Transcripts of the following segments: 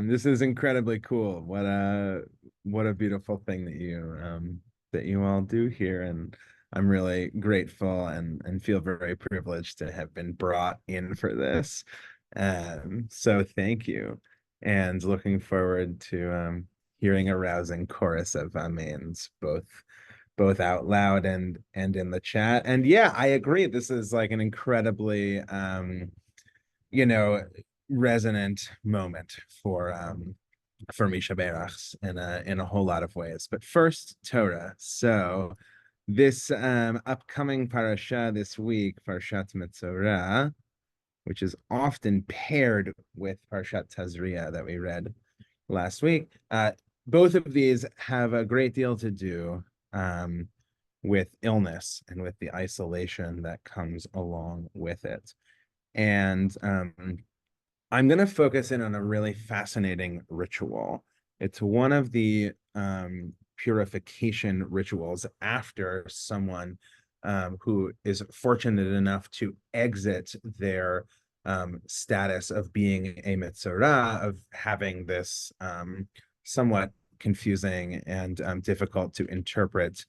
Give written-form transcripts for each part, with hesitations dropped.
This is incredibly cool. What a beautiful thing that you all do here, and I'm really grateful and feel very privileged to have been brought in for this. So thank you, and looking forward to hearing a rousing chorus of amens, both out loud and in the chat. And yeah, I agree. This is like an incredibly you know, resonant moment for me Sheberachs in a whole lot of ways. But first, Torah. So this upcoming parasha this week, Parashat Metzorah, which is often paired with Parashat Tazria that we read last week. Both of these have a great deal to do with illness and with the isolation that comes along with it. And I'm going to focus in on a really fascinating ritual. It's one of the purification rituals after someone who is fortunate enough to exit their status of being a Metzorah, of having this somewhat confusing and difficult to interpret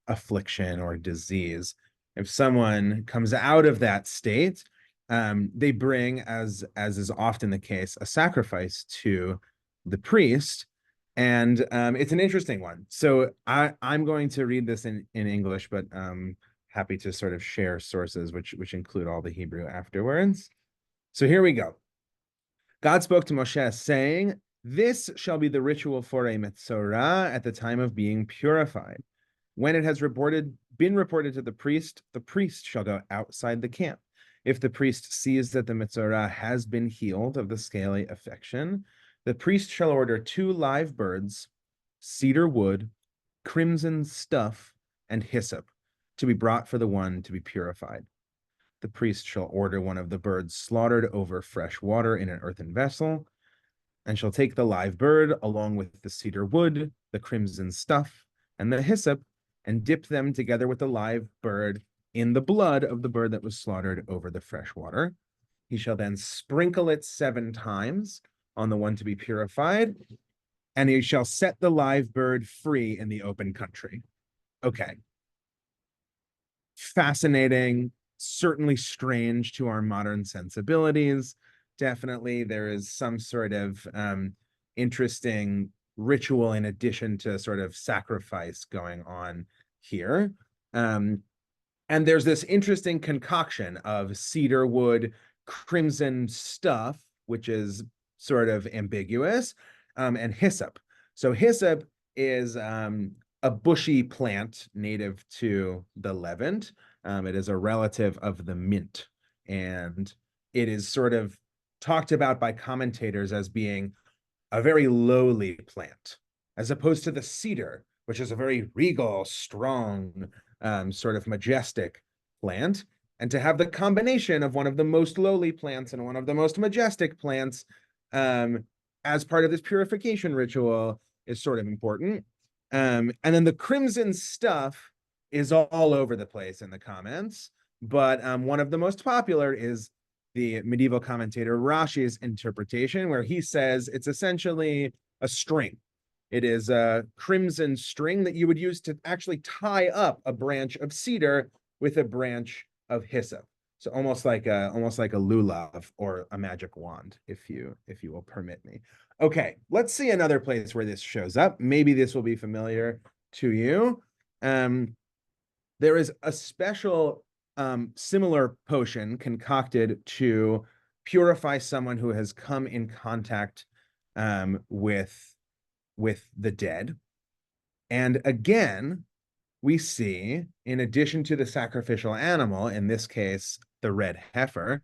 affliction or disease. If someone comes out of that state, they bring, as is often the case, a sacrifice to the priest. And it's an interesting one. So I'm going to read this in English, but happy to sort of share sources which include all the Hebrew afterwards. So here we go. God spoke to Moshe saying, "This shall be the ritual for a Metzorah at the time of being purified. When it has been reported to the priest shall go outside the camp. If the priest sees that the Metzorah has been healed of the scaly affection, the priest shall order 2 live birds, cedar wood, crimson stuff, and hyssop to be brought for the one to be purified. The priest shall order one of the birds slaughtered over fresh water in an earthen vessel, and shall take the live bird along with the cedar wood, the crimson stuff, and the hyssop, and dip them together with the live bird in the blood of the bird that was slaughtered over the fresh water. He shall then sprinkle it 7 times on the one to be purified, and he shall set the live bird free in the open country." Okay. Fascinating, certainly strange to our modern sensibilities. Definitely there is some sort of interesting ritual in addition to sort of sacrifice going on here. And there's this interesting concoction of cedar wood, crimson stuff, which is sort of ambiguous, and hyssop. So hyssop is a bushy plant native to the Levant. It is a relative of the mint, and it is sort of talked about by commentators as being a very lowly plant, as opposed to the cedar, which is a very regal, strong, sort of majestic plant. And to have the combination of one of the most lowly plants and one of the most majestic plants as part of this purification ritual is sort of important. And then the crimson stuff is all over the place in the comments, but one of the most popular is the medieval commentator Rashi's interpretation, where he says it's essentially a string. It is a crimson string that you would use to actually tie up a branch of cedar with a branch of hyssop. So almost like a lulav or a magic wand, if you will permit me. Okay, let's see another place where this shows up. Maybe this will be familiar to you. There is a special similar potion concocted to purify someone who has come in contact with the dead. And again, we see, in addition to the sacrificial animal, in this case, the red heifer,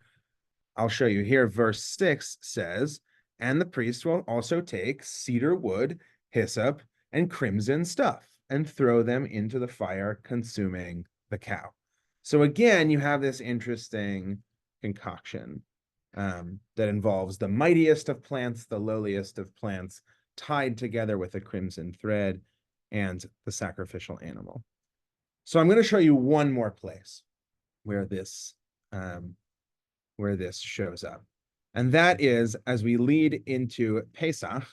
I'll show you here, verse 6 says, "And the priest will also take cedar wood, hyssop, and crimson stuff, and throw them into the fire, consuming the cow." So again, you have this interesting concoction that involves the mightiest of plants, the lowliest of plants, tied together with a crimson thread, and the sacrificial animal. So I'm going to show you one more place where this shows up. And that is, as we lead into Pesach,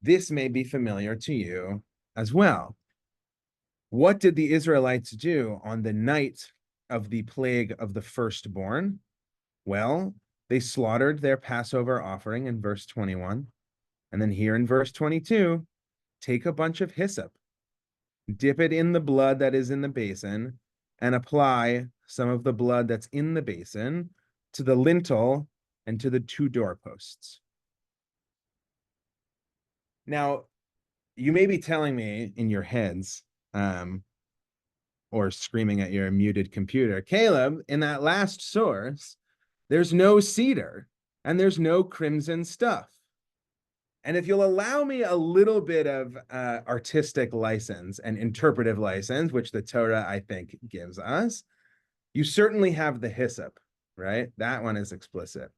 this may be familiar to you as well. What did the Israelites do on the night of the plague of the firstborn? Well, they slaughtered their Passover offering in verse 21. And then here in verse 22, take a bunch of hyssop, dip it in the blood that is in the basin, and apply some of the blood that's in the basin to the lintel and to the two doorposts. Now, you may be telling me in your heads, or screaming at your muted computer, Caleb, in that last source, there's no cedar and there's no crimson stuff. And if you'll allow me a little bit of artistic license and interpretive license, which the Torah, I think, gives us, you certainly have the hyssop, right? That one is explicit.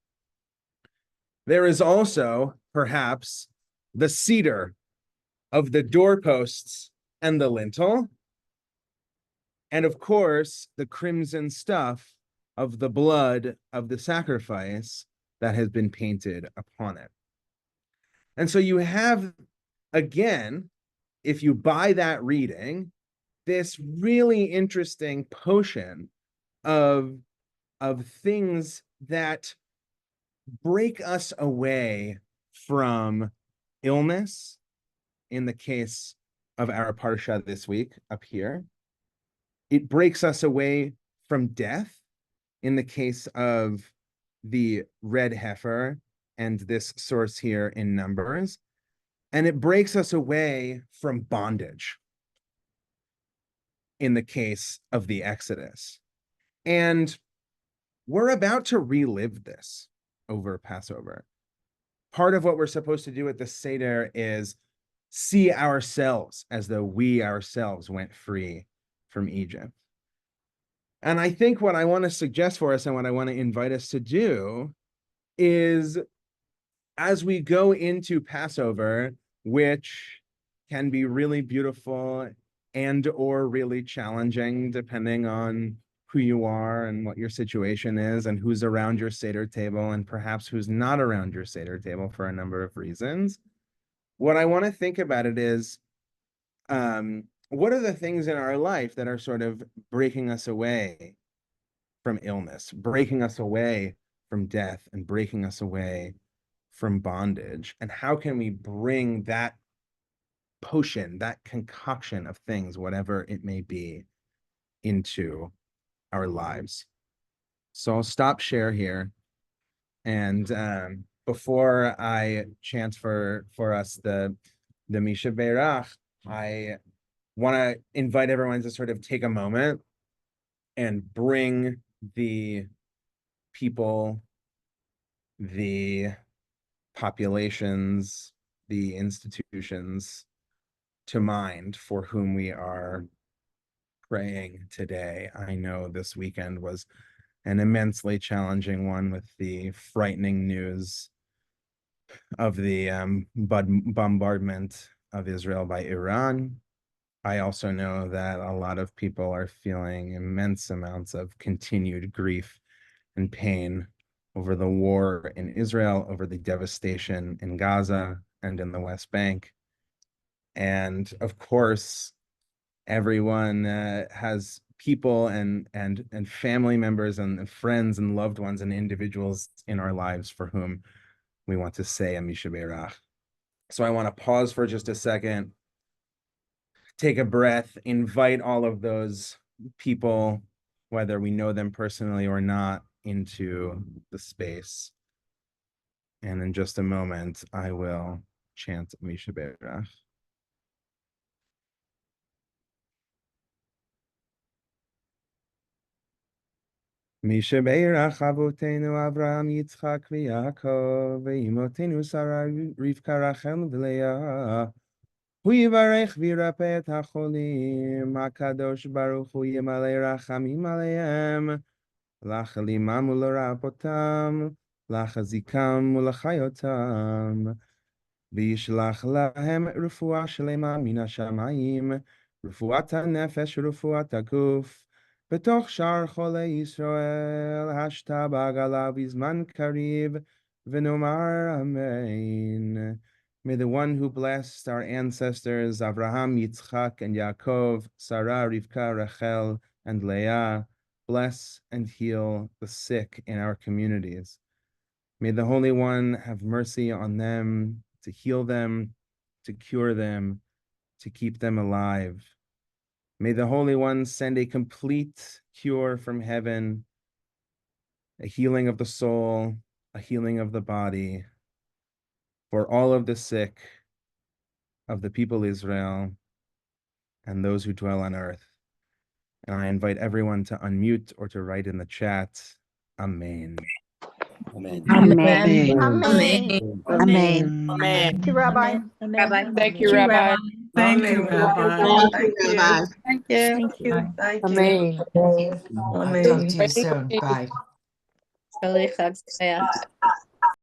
There is also, perhaps, the cedar of the doorposts and the lintel. And of course, the crimson stuff of the blood of the sacrifice that has been painted upon it. And so you have, again, if you buy that reading, this really interesting potion of things that break us away from illness, in the case of our parsha this week up here. It breaks us away from death, in the case of the red heifer and this source here in Numbers. And it breaks us away from bondage, in the case of the Exodus. And we're about to relive this over Passover. Part of what we're supposed to do at the Seder is see ourselves as though we ourselves went free from Egypt. And I think what I want to suggest for us and what I want to invite us to do is, as we go into Passover, which can be really beautiful and or really challenging, depending on who you are and what your situation is and who's around your Seder table and perhaps who's not around your Seder table for a number of reasons. What I want to think about it is, what are the things in our life that are sort of breaking us away from illness, breaking us away from death, and breaking us away from bondage? And how can we bring that potion, that concoction of things, whatever it may be, into our lives? So I'll stop share here. And before I chant for us the Sheberach, I want to invite everyone to sort of take a moment and bring the people, the populations, the institutions to mind for whom we are praying today. I know this weekend was an immensely challenging one with the frightening news of the bombardment of Israel by Iran. I also know that a lot of people are feeling immense amounts of continued grief and pain over the war in Israel, over the devastation in Gaza and in the West Bank. And of course, everyone has people and family members and friends and loved ones and individuals in our lives for whom we want to say a Sheberach. So I want to pause for just a second, take a breath, invite all of those people, whether we know them personally or not, into the space. And in just a moment, I will chant Sheberach. Sheberach Avotenu Avraham Yitzchak v'Yaakov ve'imotenu Sarah Rivka Rachel v'Leah. Hu yivarech v'yirapeh et hacholim. HaKadosh Baruch Hu yimalei rachamim aleihem. Lachalimam u'larapotam. Lachazikam u'lachayotam. V'yishlach lahem refuah shlema min hashamayim. Refuat hanefesh refuat haguf. בתוך שאר חולי ישראל, השתבח עליו בזמן קריב, ונאמר amen. May the one who blessed our ancestors, Abraham, Yitzchak, and Yaakov, Sarah, Rivka, Rachel, and Leah, bless and heal the sick in our communities. May the Holy One have mercy on them, to heal them, to cure them, to keep them alive. May the Holy One send a complete cure from heaven, a healing of the soul, a healing of the body, for all of the sick of the people Israel and those who dwell on earth. And I invite everyone to unmute or to write in the chat. Amen. Amen. Amen. Amen. Amen. Thank you, Rabbi. Thank you, Rabbi. Thank you, Rabbi. Thank you. Thank you. Thank you. Amen. I'll talk to you Amen. soon. Bye. Chag Sameach.